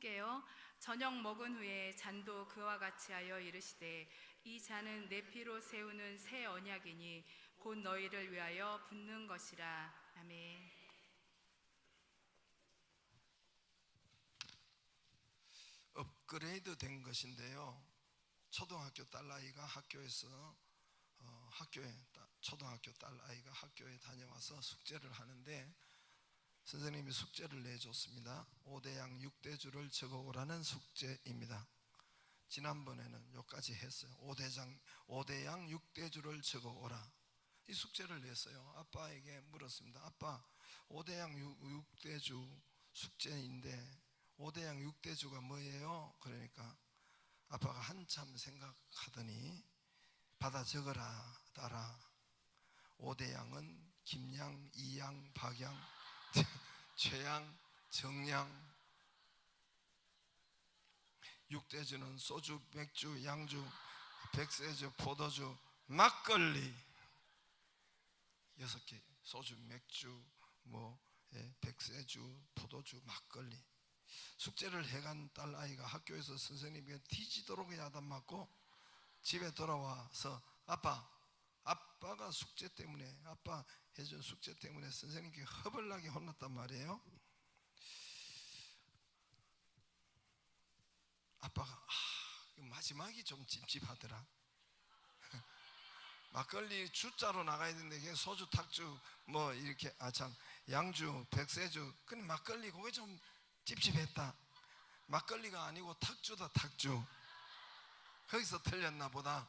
함께요. 저녁 먹은 후에 잔도 그와 같이 하여 이르시되 이 잔은 내 피로 세우는 새 언약이니 곧 너희를 위하여 붓는 것이라. 아멘. 업그레이드 된 것인데요, 초등학교 딸아이가 학교에서 초등학교 딸아이가 학교에 다녀와서 숙제를 하는데 선생님이 숙제를 내줬습니다. 5대양 6대주를 적어오라는 숙제입니다. 지난번에는 여기까지 했어요. 5대양 6대주를 적어오라, 이 숙제를 냈어요. 아빠에게 물었습니다. 아빠, 5대양 6대주 숙제인데 5대양 6대주가 뭐예요? 그러니까 아빠가 한참 생각하더니 받아 적어라, 따라. 5대양은 김양, 이양, 박양, 최양, 정양. 6대주는 소주, 맥주, 양주, 백세주, 포도주, 막걸리 6개. 소주, 맥주, 백세주, 포도주, 막걸리. 숙제를 해간 딸아이가 학교에서 선생님에게 뒤지도록 야단 맞고 집에 돌아와서 아빠가 숙제 때문에, 아빠 해준 숙제 때문에 선생님께 허벌나게 혼났단 말이에요. 아빠가 마지막이 좀 찝찝하더라. 막걸리 주자로 나가야 되는데 그냥 소주, 탁주, 이렇게 양주, 백세주, 근데 막걸리 그게 좀 찝찝했다. 막걸리가 아니고 탁주다, 탁주. 거기서 틀렸나 보다.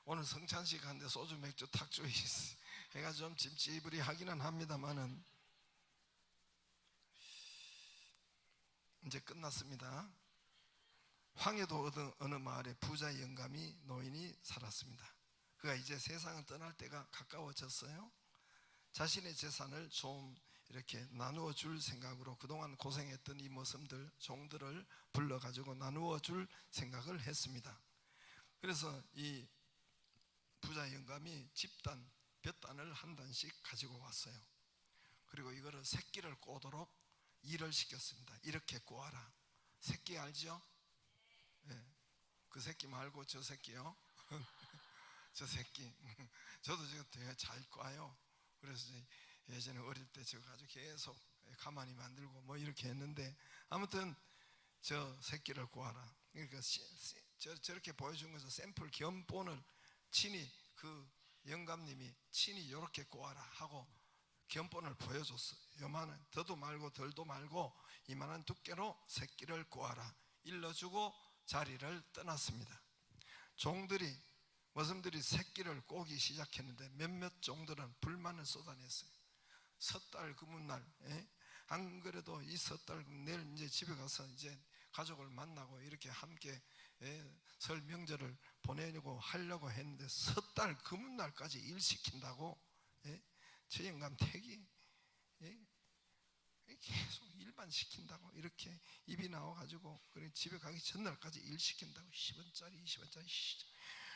오늘 성찬식 하는데 소주, 맥주, 탁주 해가지고 좀 찜찜으리 하기는 합니다만은 이제 끝났습니다. 황해도 어느 마을에 부자 영감이 노인이 살았습니다. 그가 이제 세상을 떠날 때가 가까워졌어요. 자신의 재산을 좀 이렇게 나누어 줄 생각으로 그동안 고생했던 이 종들을 불러가지고 나누어 줄 생각을 했습니다. 그래서 이 부자 영감이 몇 단을 한 단씩 가지고 왔어요. 그리고 이거를 새끼를 꼬도록 일을 시켰습니다. 이렇게 꼬아라. 새끼 알죠? 네. 그 새끼 말고 저 새끼요. 저 새끼. 저도 지금 되게 잘 꽈요. 그래서 예전에 어릴 때 저거 가지고 계속 가만히 만들고 이렇게 했는데, 아무튼 저 새끼를 꼬아라. 그러니까 저렇게 보여준 것은 샘플 견본을 친히 그 영감님이 친히 이렇게 꼬아라 하고 견본을 보여줬어. 요만한, 더도 말고 덜도 말고 이만한 두께로 새끼를 꼬아라 일러주고 자리를 떠났습니다. 종들이 새끼를 꼬기 시작했는데 몇몇 종들은 불만을 쏟아냈어요. 섣달 금운날, 안 그래도 이 섣달 내일 이제 집에 가서 이제 가족을 만나고 이렇게 함께 설 명절을 보내려고 하려고 했는데 섣달 금운날까지 일 시킨다고, 저 영감 택이 계속 일만 시킨다고 이렇게 입이 나와가지고, 그래 집에 가기 전날까지 일 시킨다고 10원짜리 20원짜리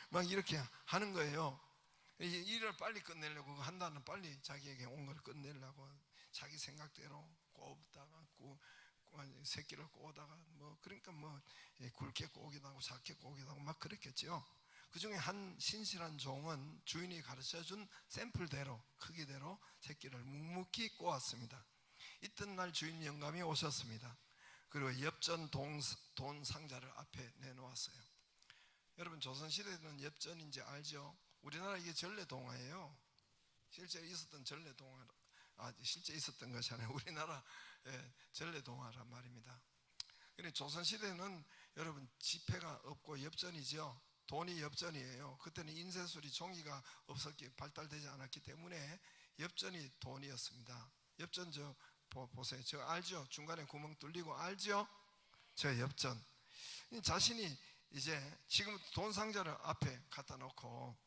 막 이렇게 하는 거예요. 일을 빨리 끝내려고 한다는, 빨리 자기에게 온 걸 끝내려고 자기 생각대로 꼬다가 새끼를 꼬다가 그러니까 굵게 꼬기도 하고 작게 꼬기도 하고 막 그랬겠죠. 그 중에 한 신실한 종은 주인이 가르쳐준 샘플대로, 크기대로 새끼를 묵묵히 꼬았습니다. 이튿날 주인 영감이 오셨습니다. 그리고 엽전 돈 상자를 앞에 내놓았어요. 여러분, 조선시대에는 엽전인지 알죠? 우리나라 이게 전래동화예요. 실제 있었던 전래동화, 실제 있었던 것이 아니라 우리나라 전래동화란 말입니다. 근데 조선시대는 여러분 지폐가 없고 엽전이죠. 돈이 엽전이에요. 그때는 인쇄술이, 종이가 발달되지 않았기 때문에 엽전이 돈이었습니다. 엽전 보세요. 저 알죠? 중간에 구멍 뚫리고 알죠? 저 엽전. 자신이 이제 지금 돈 상자를 앞에 갖다 놓고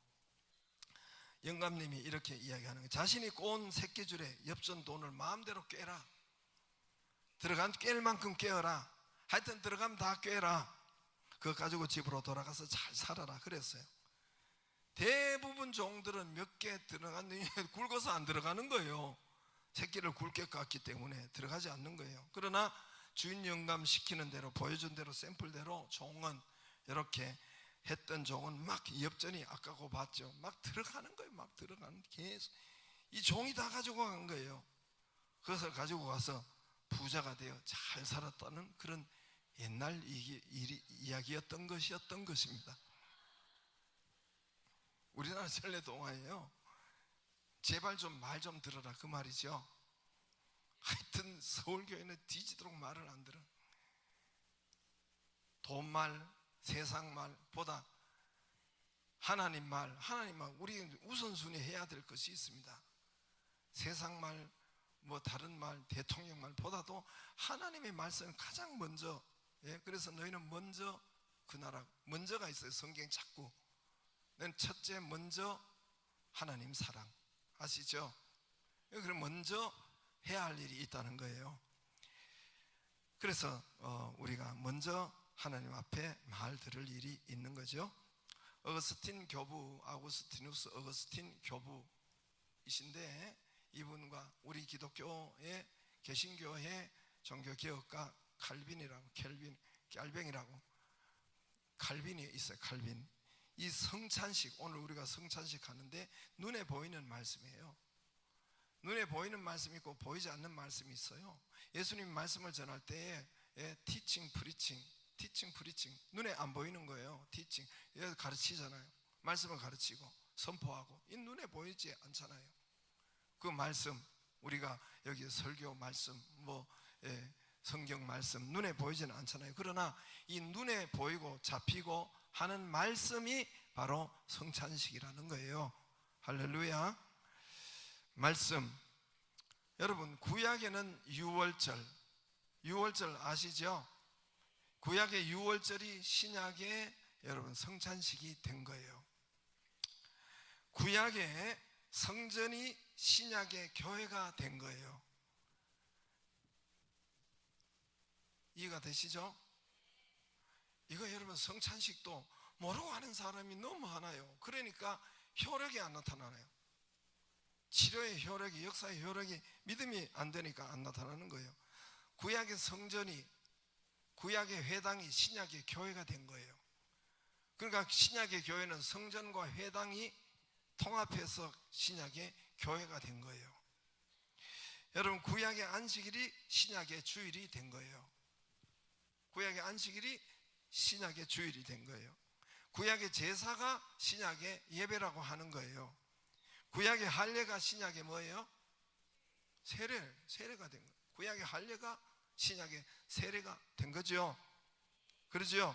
영감님이 이렇게 이야기하는 거예요. 자신이 꼬은 새끼줄에 엽전 돈을 마음대로 꿰라. 깰 만큼 꿰어라. 하여튼 들어가면 다 꿰라. 그거 가지고 집으로 돌아가서 잘 살아라 그랬어요. 대부분 종들은 몇 개 들어갔는데 굵어서 안 들어가는 거예요. 새끼를 굵게 깎기 때문에 들어가지 않는 거예요. 그러나 주인 영감 시키는 대로, 보여준 대로, 샘플대로 종은 이렇게 했던 종은 막 엽전이 아까고 봤죠. 막 들어가는 거예요. 막 들어가는, 계속 이 종이 다 가지고 간 거예요. 그것을 가지고 가서 부자가 되어 잘 살았다는 그런 옛날 이야기였던 것입니다. 우리나라 전래 동화예요. 제발 좀 말 좀 들어라, 그 말이죠. 하여튼 서울교회는 뒤지도록 말을 안 들어. 돈말, 세상말보다 하나님 말, 우리 우선순위 해야 될 것이 있습니다. 세상말, 뭐 다른 말, 대통령 말보다도 하나님의 말씀을 가장 먼저. 그래서 너희는 먼저 그 나라, 먼저가 있어요. 성경 자꾸. 넌 첫째 먼저 하나님 사랑, 아시죠? 그럼 먼저 해야 할 일이 있다는 거예요. 그래서 우리가 먼저 하나님 앞에 말 들을 일이 있는 거죠. 어거스틴 교부, 아구스티누스 어거스틴 교부이신데, 이분과 우리 기독교의 개신교의 종교개혁가 칼빈이라고 칼빈이 있어요. 칼빈. 이 성찬식, 오늘 우리가 성찬식 하는데 눈에 보이는 말씀이에요. 눈에 보이는 말씀이 있고 보이지 않는 말씀이 있어요. 예수님 말씀을 전할 때에 티칭, 프리칭, 눈에 안 보이는 거예요. 티칭, 가르치잖아요. 말씀을 가르치고 선포하고, 이 눈에 보이지 않잖아요. 그 말씀, 우리가 여기 설교 말씀, 성경 말씀 눈에 보이지는 않잖아요. 그러나 이 눈에 보이고 잡히고 하는 말씀이 바로 성찬식이라는 거예요. 할렐루야. 말씀. 여러분, 구약에는 유월절 아시죠? 구약의 유월절이 신약의 여러분 성찬식이 된 거예요. 구약의 성전이 신약의 교회가 된 거예요. 이해가 되시죠? 이거 여러분, 성찬식도 모르고 하는 사람이 너무 많아요. 그러니까 효력이 안 나타나요. 치료의 효력이, 역사의 효력이, 믿음이 안 되니까 안 나타나는 거예요. 구약의 성전이, 구약의 회당이 신약의 교회가 된 거예요. 그러니까 신약의 교회는 성전과 회당이 통합해서 신약의 교회가 된 거예요. 여러분, 구약의 안식일이 신약의 주일이 된 거예요. 구약의 안식일이 신약의 주일이 된 거예요. 구약의 제사가 신약의 예배라고 하는 거예요. 구약의 할례가 신약의 뭐예요? 세례가 된 거예요. 구약의 할례가 신약의 세례가 된 거죠. 그렇죠?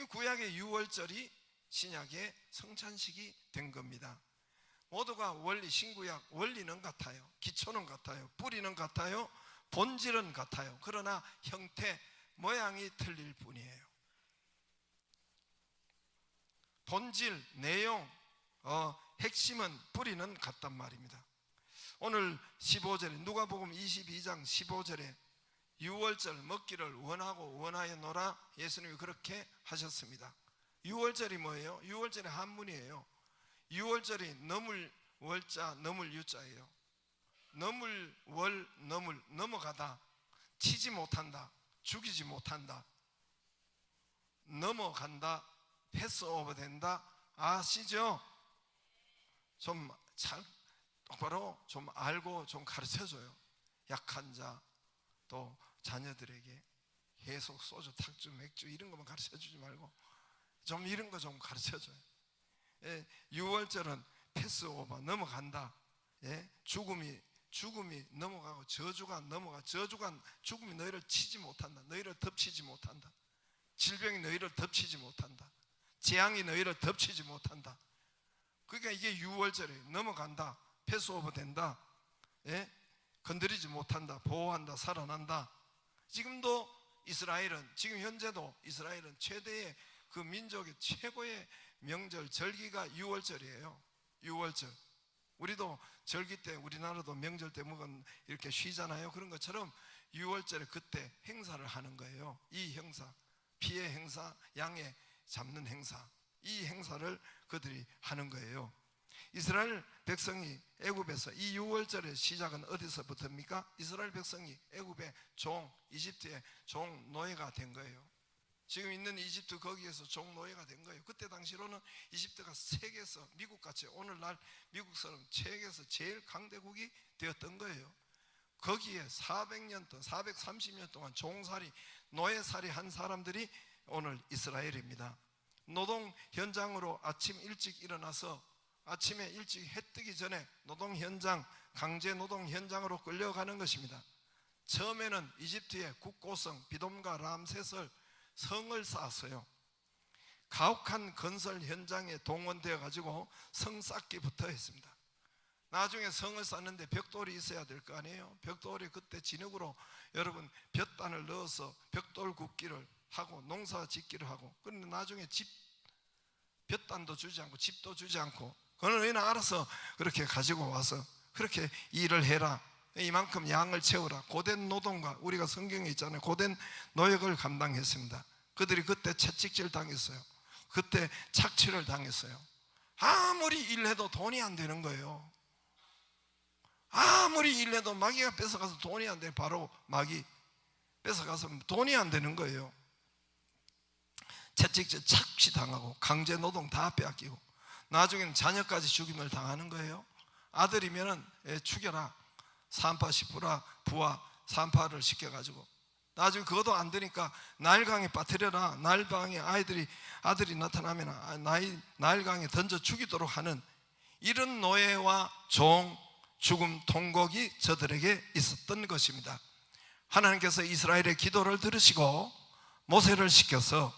구약의 유월절이 신약의 성찬식이 된 겁니다. 모두가 원리, 신구약 원리는 같아요. 기초는 같아요. 뿌리는 같아요. 본질은 같아요. 그러나 형태, 모양이 틀릴 뿐이에요. 본질, 내용, 핵심은, 뿌리는 같단 말입니다. 오늘 15절에, 누가복음 22장 15절에 유월절 먹기를 원하고 원하였노라, 예수님이 그렇게 하셨습니다. 유월절이 뭐예요? 유월절의 한문이에요. 유월절이 너물 월자, 너물 유자예요. 너물 월, 너물, 넘어가다, 치지 못한다, 죽이지 못한다, 넘어간다, 패스오버 된다, 아시죠? 좀 잘 똑바로 좀 알고 좀 가르쳐줘요. 약한 자, 또 자녀들에게 계속 소주, 탁주, 맥주 이런 것만 가르쳐주지 말고 좀 이런 거 좀 가르쳐줘요. 6월절은 패스오버, 넘어간다. 죽음이 넘어가고 저주가 넘어가. 죽음이 너희를 치지 못한다. 너희를 덮치지 못한다. 질병이 너희를 덮치지 못한다. 재앙이 너희를 덮치지 못한다. 그러니까 이게 6월절이에요. 넘어간다. 패스오버 된다. 건드리지 못한다. 보호한다. 살아난다. 지금도 이스라엘은, 지금 현재도 이스라엘은 최대의 그 민족의 최고의 명절, 절기가 6월절이에요. 6월절. 우리도 절기 때, 우리나라도 명절 때 이렇게 쉬잖아요. 그런 것처럼 6월절에 그때 행사를 하는 거예요. 이 행사, 피의 행사, 양의 잡는 행사, 이 행사를 그들이 하는 거예요. 이스라엘 백성이 애굽에서 이 6월절의 시작은 어디서부터입니까? 이스라엘 백성이 애굽의 종, 이집트의 종 노예가 된 거예요. 지금 있는 이집트 거기에서 종 노예가 된 거예요. 그때 당시로는 이집트가 세계에서 미국같이 오늘날 미국처럼 세계에서 제일 강대국이 되었던 거예요. 거기에 400년 동안 430년 동안 종살이 노예살이 한 사람들이 오늘 이스라엘입니다. 노동 현장으로 아침 일찍 일어나서 아침에 일찍 해 뜨기 전에 노동 현장, 강제 노동 현장으로 끌려가는 것입니다. 처음에는 이집트의 국고성 비돔과 람셋을 성을 쌓았어요. 가혹한 건설 현장에 동원되어 가지고 성 쌓기부터 했습니다. 나중에 성을 쌓는데 벽돌이 있어야 될 거 아니에요. 벽돌이 그때 진흙으로 여러분 볕단을 넣어서 벽돌 굽기를 하고 농사 짓기를 하고, 그런데 나중에 집 볕단도 주지 않고 집도 주지 않고 그는 너희는 알아서 그렇게 가지고 와서 그렇게 일을 해라. 이만큼 양을 채우라. 고된 노동과, 우리가 성경에 있잖아요, 고된 노역을 감당했습니다. 그들이 그때 채찍질 당했어요. 그때 착취를 당했어요. 아무리 일해도 돈이 안 되는 거예요. 아무리 일해도 마귀가 뺏어가서 돈이 안 돼. 바로 마귀 뺏어가서 돈이 안 되는 거예요. 채찍질 착취당하고 강제 노동 다 빼앗기고 나중에는 자녀까지 죽임을 당하는 거예요. 아들이면은 죽여라, 산파 시푸라 부하 산파를 시켜가지고, 나중에 그것도 안 되니까 나일강에 빠뜨려라. 나일강에 아들이 나타나면 나일강에 던져 죽이도록 하는 이런 노예와 종, 죽음, 통곡이 저들에게 있었던 것입니다. 하나님께서 이스라엘의 기도를 들으시고 모세를 시켜서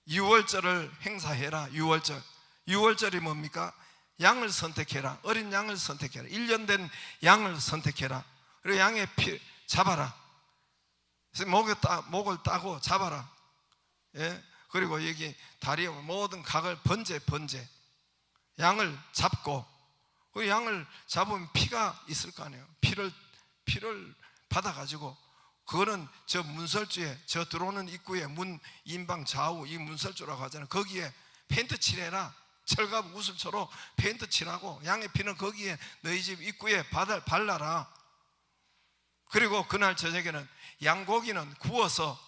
6월절을 행사해라. 6월절이 뭡니까? 양을 선택해라. 어린 양을 선택해라. 1년 된 양을 선택해라. 그리고 양의 피 잡아라. 그래서 목을 따고 잡아라. 예? 그리고 여기 다리 모든 각을 번제 양을 잡고, 그 양을 잡으면 피가 있을 거 아니에요. 피를 받아가지고, 그거는 저 문설주에, 저 들어오는 입구에 문 인방 좌우 이 문설주라고 하잖아요. 거기에 페인트 칠해라. 철갑 우슬초로 페인트 칠하고 양의 피는 거기에 너희 집 입구에 발라라. 그리고 그날 저녁에는 양고기는 구워서,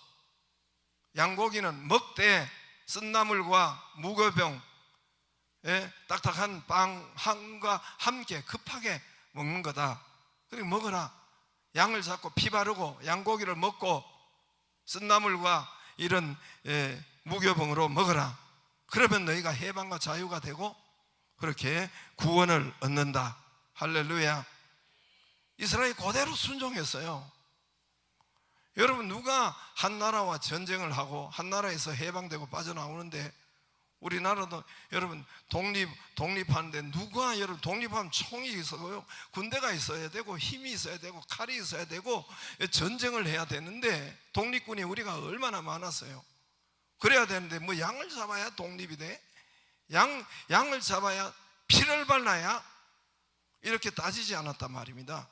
양고기는 먹되 쓴나물과 무교병, 딱딱한 빵 한과 함께 급하게 먹는 거다. 그리고 먹어라. 양을 잡고 피 바르고 양고기를 먹고 쓴나물과 이런 무교병으로 먹어라. 그러면 너희가 해방과 자유가 되고 그렇게 구원을 얻는다. 할렐루야. 이스라엘이 그대로 순종했어요. 여러분, 누가 한 나라와 전쟁을 하고 한 나라에서 해방되고 빠져나오는데, 우리나라도 여러분 독립하는데 누가, 여러분 독립하면 총이 있어요, 군대가 있어야 되고 힘이 있어야 되고 칼이 있어야 되고 전쟁을 해야 되는데, 독립군이 우리가 얼마나 많았어요. 그래야 되는데 뭐 양을 잡아야 독립이 돼? 양을 잡아야 피를 발라야? 이렇게 따지지 않았단 말입니다.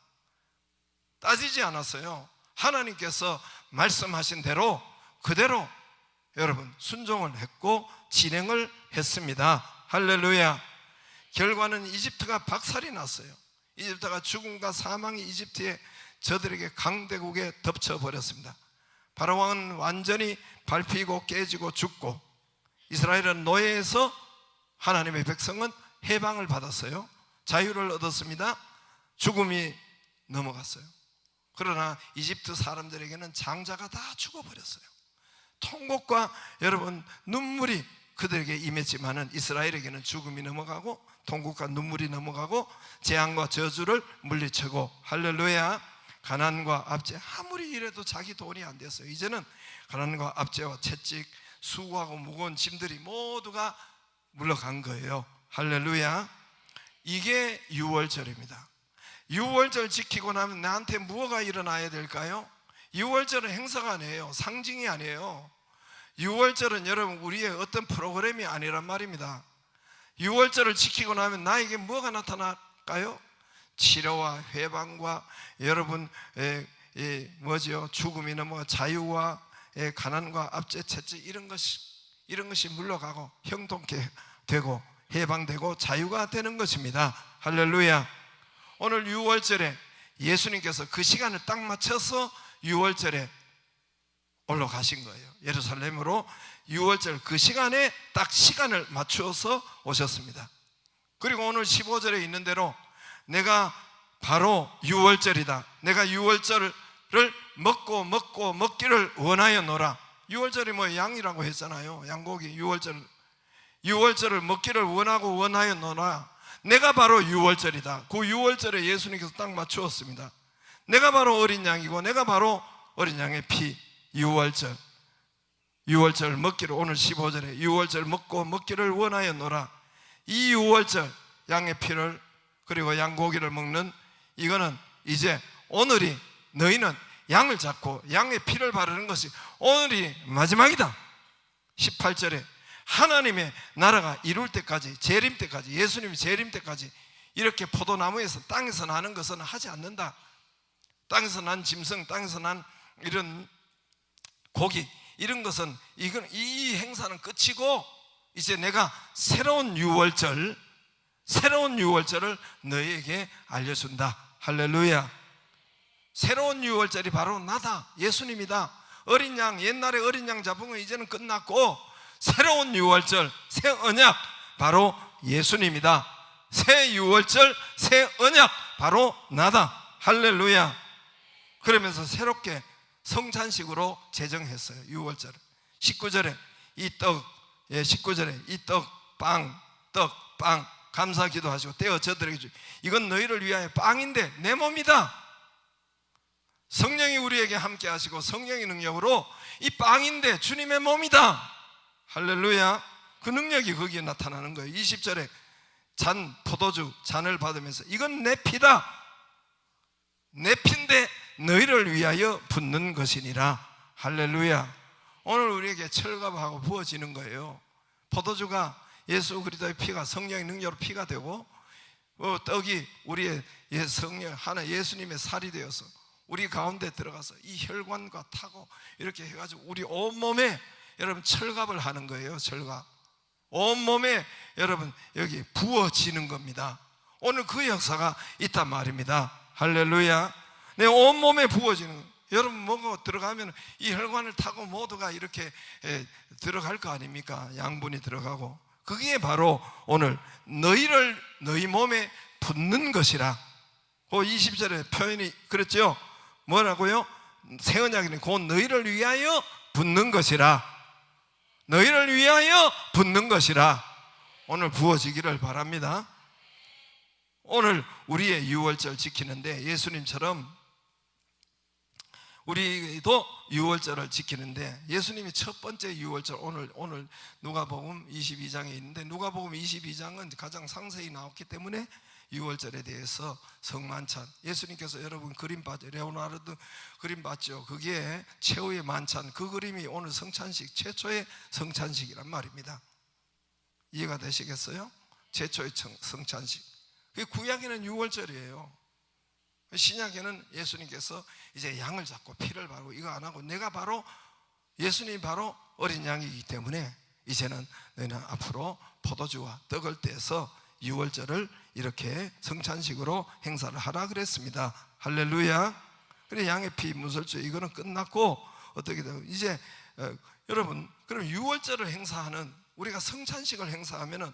따지지 않았어요. 하나님께서 말씀하신 대로 그대로 여러분 순종을 했고 진행을 했습니다. 할렐루야. 결과는 이집트가 박살이 났어요. 이집트가 죽음과 사망이 이집트에 저들에게 강대국에 덮쳐버렸습니다. 바로 왕은 완전히 밟히고 깨지고 죽고, 이스라엘은 노예에서 하나님의 백성은 해방을 받았어요. 자유를 얻었습니다. 죽음이 넘어갔어요. 그러나 이집트 사람들에게는 장자가 다 죽어버렸어요. 통곡과 여러분 눈물이 그들에게 임했지만은 이스라엘에게는 죽음이 넘어가고 통곡과 눈물이 넘어가고 재앙과 저주를 물리치고, 할렐루야. 가난과 압제, 아무리 이래도 자기 돈이 안 됐어요. 이제는 가난과 압제와 채찍, 수고하고 무거운 짐들이 모두가 물러간 거예요. 할렐루야. 이게 6월절입니다. 6월절 지키고 나면 나한테 무엇가 일어나야 될까요? 6월절은 행사가 아니에요. 상징이 아니에요. 6월절은 여러분 우리의 어떤 프로그램이 아니란 말입니다. 6월절을 지키고 나면 나에게 뭐가 나타날까요? 치료와 회방과 여러분 죽음이 넘어가 자유와 가난과 압제 채찍 이런 것이 물러가고 형통케 되고 해방되고 자유가 되는 것입니다. 할렐루야. 오늘 유월절에 예수님께서 그 시간을 딱 맞춰서 유월절에 올라가신 거예요. 예루살렘으로 유월절 그 시간에 딱 시간을 맞추어서 오셨습니다. 그리고 오늘 15절에 있는 대로 내가 바로 유월절이다. 내가 유월절을 먹기를 원하였노라. 유월절이 뭐 양이라고 했잖아요. 양고기 유월절을 먹기를 원하였노라. 내가 바로 유월절이다. 그 유월절에 예수님께서 딱 맞추었습니다. 내가 바로 어린 양이고 내가 바로 어린 양의 피. 유월절 먹기를, 오늘 15절에 유월절 먹기를 원하였노라. 이 유월절 양의 피를 그리고 양고기를 먹는 이거는 이제 오늘이, 너희는 양을 잡고 양의 피를 바르는 것이 오늘이 마지막이다. 18절에 하나님의 나라가 이룰 때까지, 재림 때까지, 예수님이 재림 때까지 이렇게 포도나무에서 땅에서 나는 것은 하지 않는다. 땅에서 난 짐승, 땅에서 난 이런 고기, 이런 것은 이 행사는 끝이고 이제 내가 새로운 유월절을 너희에게 알려준다. 할렐루야. 새로운 유월절이 바로 나다. 예수님이다. 어린 양, 옛날에 어린 양 잡은 건 이제는 끝났고 새로운 유월절, 새 언약 바로 예수님이다. 새 유월절, 새 언약 바로 나다. 할렐루야. 그러면서 새롭게 성찬식으로 제정했어요. 유월절을. 19절에 이 떡, 19절에 이 떡, 빵 감사 기도하시고 떼어 저들에게 주. 이건 너희를 위하여 빵인데 내 몸이다. 성령이 우리에게 함께 하시고 성령의 능력으로 이 빵인데 주님의 몸이다. 할렐루야. 그 능력이 거기에 나타나는 거예요. 20절에 포도주 잔을 받으면서 이건 내 피다. 내 피인데 너희를 위하여 붓는 것이니라. 할렐루야. 오늘 우리에게 철갑하고 부어지는 거예요. 포도주가 예수 그리스도의 피가 성령의 능력으로 피가 되고 떡이 우리의 성령 하나 예수님의 살이 되어서 우리 가운데 들어가서 이 혈관과 타고 이렇게 해가지고 우리 온몸에 여러분 철갑을 하는 거예요. 철갑. 온몸에 여러분 여기 부어지는 겁니다. 오늘 그 역사가 있단 말입니다. 할렐루야. 내 온몸에 부어지는 거예요. 여러분 먹어 들어가면 이 혈관을 타고 모두가 이렇게 들어갈 거 아닙니까? 양분이 들어가고 그게 바로 오늘 너희 몸에 붓는 것이라. 그 20절에 표현이 그랬죠. 뭐라고요? 새 언약이니 곧 너희를 위하여 붓는 것이라. 너희를 위하여 붓는 것이라. 오늘 부어지기를 바랍니다. 오늘 우리의 유월절 지키는데 예수님처럼 우리도 유월절을 지키는데 예수님이 첫 번째 유월절 오늘 누가복음 22장에 있는데 누가복음 22장은 가장 상세히 나왔기 때문에 유월절에 대해서 성만찬, 예수님께서 여러분 그림 봤죠? 레오나르도 그림 봤죠? 그게 최후의 만찬, 그 그림이 오늘 성찬식, 최초의 성찬식이란 말입니다. 이해가 되시겠어요? 최초의 성찬식. 구약에는 유월절이에요. 신약에는 예수님께서 이제 양을 잡고 피를 바르고 이거 안 하고 내가 바로 예수님이 바로 어린 양이기 때문에 이제는 너희는 앞으로 포도주와 떡을 떼서 유월절을 이렇게 성찬식으로 행사를 하라 그랬습니다. 할렐루야. 그래 양의 피 문설주 이거는 끝났고 어떻게 되고 이제 여러분 그럼 유월절을 행사하는 우리가 성찬식을 행사하면은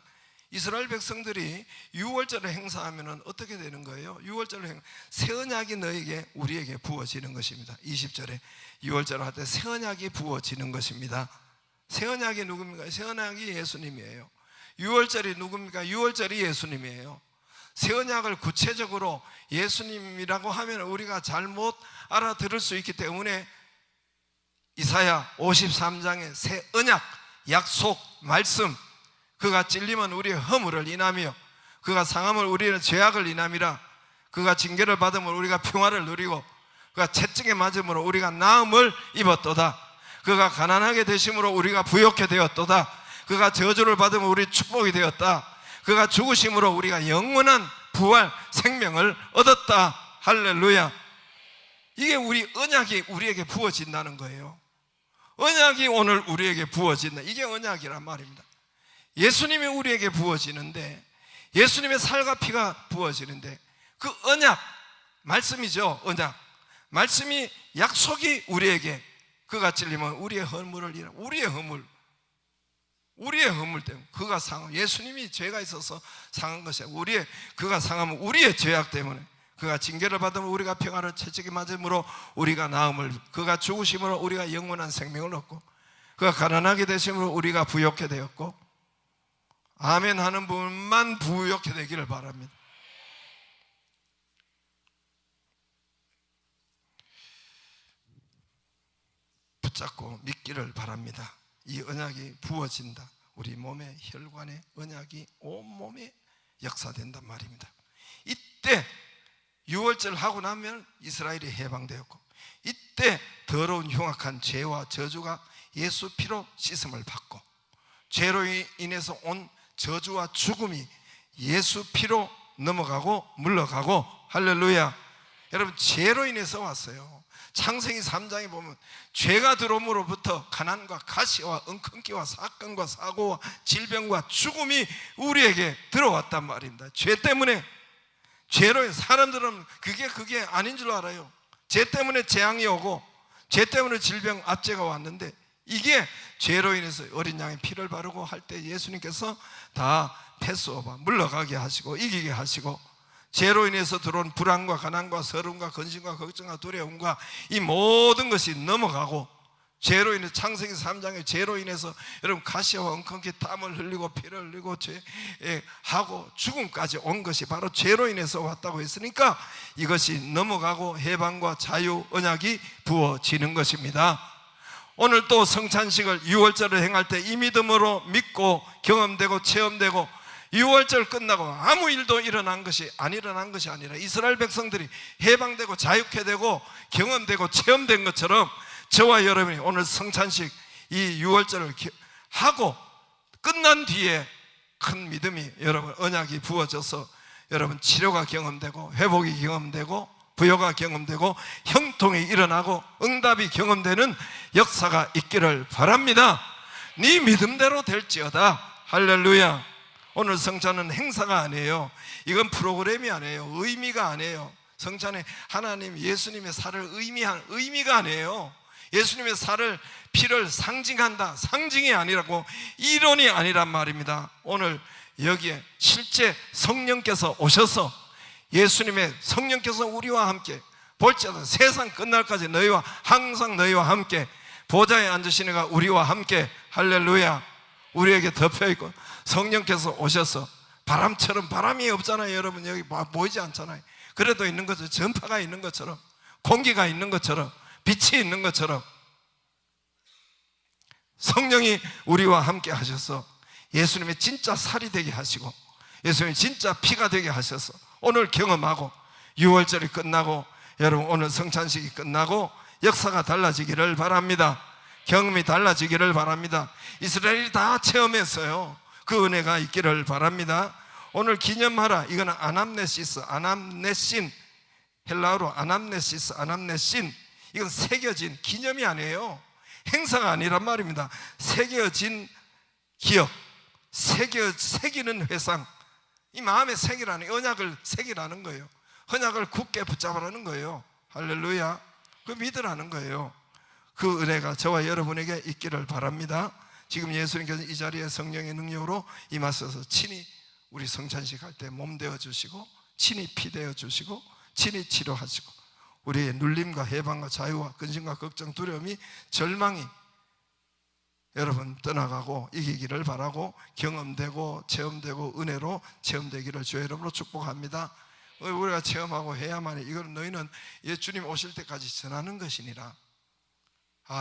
이스라엘 백성들이 유월절을 행사하면 어떻게 되는 거예요? 유월절을 새 언약이 너에게 우리에게 부어지는 것입니다. 20절에 유월절을 할 때 새 언약이 부어지는 것입니다. 새 언약이 누굽니까? 새 언약이 예수님이에요. 유월절이 누굽니까? 유월절이 예수님이에요. 새 언약을 구체적으로 예수님이라고 하면 우리가 잘못 알아들을 수 있기 때문에 이사야 53장의 새 언약, 약속, 말씀, 그가 찔림은 우리의 허물을 인하며 그가 상함을 우리는 죄악을 인함이라. 그가 징계를 받으면 우리가 평화를 누리고 그가 채찍에 맞음으로 우리가 나음을 입었도다. 그가 가난하게 되심으로 우리가 부욕해 되었도다. 그가 저주를 받으면 우리 축복이 되었다. 그가 죽으심으로 우리가 영원한 부활 생명을 얻었다. 할렐루야. 이게 우리 언약이 우리에게 부어진다는 거예요. 언약이 오늘 우리에게 부어진다. 이게 언약이란 말입니다. 예수님이 우리에게 부어지는데, 예수님의 살과 피가 부어지는데, 그 언약, 말씀이죠. 언약, 말씀이, 약속이 우리에게 그가 찔리면 우리의 허물을 잃어. 우리의 허물 때문에 그가 상함. 예수님이 죄가 있어서 상한 것이 아니라 그가 상하면 우리의 죄악 때문에, 그가 징계를 받으면 우리가 평화를, 채찍이 맞음으로 우리가 나음을, 그가 죽으심으로 우리가 영원한 생명을 얻고, 그가 가난하게 되심으로 우리가 부욕해 되었고, 아멘 하는 분만 부욕해 되기를 바랍니다. 붙잡고 믿기를 바랍니다. 이 언약이 부어진다. 우리 몸의 혈관에 언약이 온몸에 역사된단 말입니다. 이때 유월절 하고 나면 이스라엘이 해방되었고, 이때 더러운 흉악한 죄와 저주가 예수 피로 씻음을 받고, 죄로 인해서 온 저주와 죽음이 예수 피로 넘어가고 물러가고, 할렐루야. 여러분, 죄로 인해서 왔어요. 창세기 3장에 보면 죄가 들어옴으로부터 가난과 가시와 엉겅기와 사건과 사고와 질병과 죽음이 우리에게 들어왔단 말입니다. 죄 때문에. 죄로 사람들은 그게 아닌 줄 알아요. 죄 때문에 재앙이 오고, 죄 때문에 질병, 압제가 왔는데, 이게 죄로 인해서 어린 양의 피를 바르고 할 때 예수님께서 다 패스오버, 물러가게 하시고 이기게 하시고, 죄로 인해서 들어온 불안과 가난과 서름과 근심과 걱정과 두려움과 이 모든 것이 넘어가고, 죄로 인해 창세기 3장에 죄로 인해서 여러분 가시와 엉겅기 땀을 흘리고 피를 흘리고 죄하고 죽음까지 온 것이 바로 죄로 인해서 왔다고 했으니까, 이것이 넘어가고 해방과 자유, 언약이 부어지는 것입니다. 오늘 또 성찬식을, 유월절을 행할 때 이 믿음으로 믿고 경험되고 체험되고, 유월절 끝나고 아무 일도 안 일어난 것이 아니라 이스라엘 백성들이 해방되고 자유케 되고 경험되고 체험된 것처럼, 저와 여러분이 오늘 성찬식 이 유월절을 하고 끝난 뒤에 큰 믿음이, 여러분 언약이 부어져서 여러분 치료가 경험되고 회복이 경험되고 부여가 경험되고 형통이 일어나고 응답이 경험되는 역사가 있기를 바랍니다. 네 믿음대로 될지어다. 할렐루야. 오늘 성찬은 행사가 아니에요. 이건 프로그램이 아니에요. 의미가 아니에요. 성찬에 하나님, 예수님의 살을 의미한 의미가 아니에요. 예수님의 살을, 피를 상징한다, 상징이 아니라고, 이론이 아니란 말입니다. 오늘 여기에 실제 성령께서 오셔서, 예수님의 성령께서 우리와 함께, 볼지어다 세상 끝날까지 너희와, 항상 너희와 함께 보좌에 앉으시니가 우리와 함께, 할렐루야. 우리에게 덮여있고 성령께서 오셔서, 바람처럼, 바람이 없잖아요 여러분. 여기 보이지 않잖아요. 그래도 있는 것처럼, 전파가 있는 것처럼, 공기가 있는 것처럼, 빛이 있는 것처럼 성령이 우리와 함께 하셔서 예수님의 진짜 살이 되게 하시고, 예수님의 진짜 피가 되게 하셔서 오늘 경험하고, 유월절이 끝나고 여러분 오늘 성찬식이 끝나고 역사가 달라지기를 바랍니다. 경험이 달라지기를 바랍니다. 이스라엘이 다 체험했어요. 그 은혜가 있기를 바랍니다. 오늘 기념하라. 이거는 아남네시스, 아남네신, 헬라어로 아남네시스, 아남네신. 이건 새겨진 기념이 아니에요. 행사가 아니란 말입니다. 새겨진 기억, 새기는 회상. 이 마음에 새기라는, 언약을 새기라는 거예요. 언약을 굳게 붙잡으라는 거예요. 할렐루야. 그 믿으라는 거예요. 그 은혜가 저와 여러분에게 있기를 바랍니다. 지금 예수님께서 이 자리에 성령의 능력으로 임하셔서 친히 우리 성찬식 할 때 몸 되어 주시고, 친히 피 되어 주시고, 친히 치료하시고, 우리의 눌림과 해방과 자유와 근심과 걱정, 두려움이, 절망이 여러분 떠나가고 이기기를 바라고, 경험되고 체험되고 은혜로 체험되기를 주의 이름으로 축복합니다. 우리가 체험하고 해야만 해. 이걸 너희는 주님 오실 때까지 전하는 것이니라.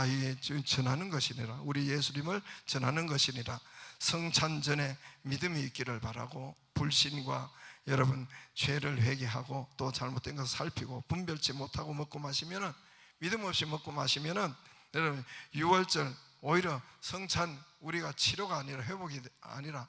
이게 전하는 것이니라. 우리 예수님을 전하는 것이니라. 성찬 전에 믿음이 있기를 바라고, 불신과 여러분 죄를 회개하고 또 잘못된 것을 살피고 분별치 못하고 먹고 마시면은, 믿음 없이 먹고 마시면은 여러분 유월절 오히려 성찬, 우리가 치료가 아니라 회복이 아니라,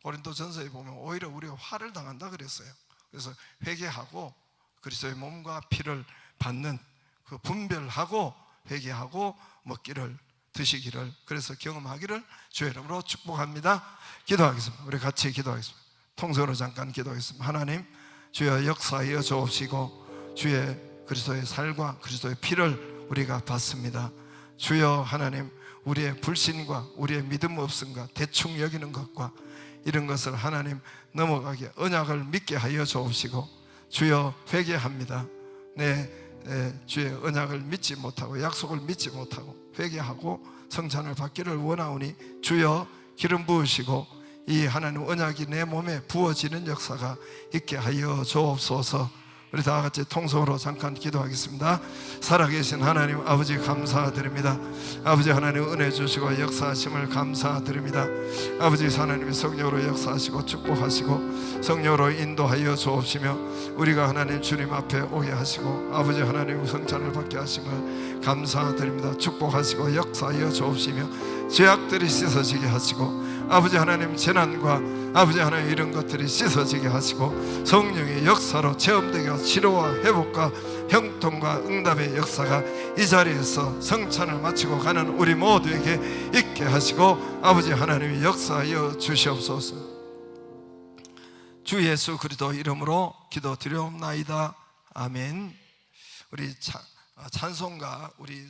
고린도전서에 보면 오히려 우리가 화를 당한다 그랬어요. 그래서 회개하고 그리스도의 몸과 피를 받는 그 분별하고 회개하고 먹기를 드시기를, 그래서 경험하기를 주의 이름으로 축복합니다. 기도하겠습니다. 우리 같이 기도하겠습니다. 통성으로 잠깐 기도하겠습니다. 하나님, 주여 역사하여 주옵시고 주의 그리스도의 살과 그리스도의 피를 우리가 받습니다. 주여 하나님, 우리의 불신과 우리의 믿음 없음과 대충 여기는 것과 이런 것을 하나님 넘어가게 언약을 믿게 하여 주옵시고 주여 회개합니다. 주의 언약을 믿지 못하고 약속을 믿지 못하고 회개하고 성찬을 받기를 원하오니 주여 기름 부으시고 이 하나님 언약이 내 몸에 부어지는 역사가 있게 하여 주옵소서. 우리 다 같이 통성으로 잠깐 기도하겠습니다. 살아계신 하나님 아버지 감사드립니다. 아버지 하나님 은혜 주시고 역사하심을 감사드립니다. 아버지 하나님이 성령으로 역사하시고 축복하시고 성령으로 인도하여 주옵시며 우리가 하나님 주님 앞에 오게 하시고 아버지 하나님 성찬을 받게 하심을 감사드립니다. 축복하시고 역사하여 주옵시며 죄악들이 씻어지게 하시고 아버지 하나님 재난과 아버지 하나님 이런 것들이 씻어지게 하시고 성령의 역사로 체험되게 하시고 치료와 회복과 형통과 응답의 역사가 이 자리에서 성찬을 마치고 가는 우리 모두에게 있게 하시고 아버지 하나님이 역사하여 주시옵소서. 주 예수 그리스도 이름으로 기도드리옵나이다. 아멘. 우리 찬송가 우리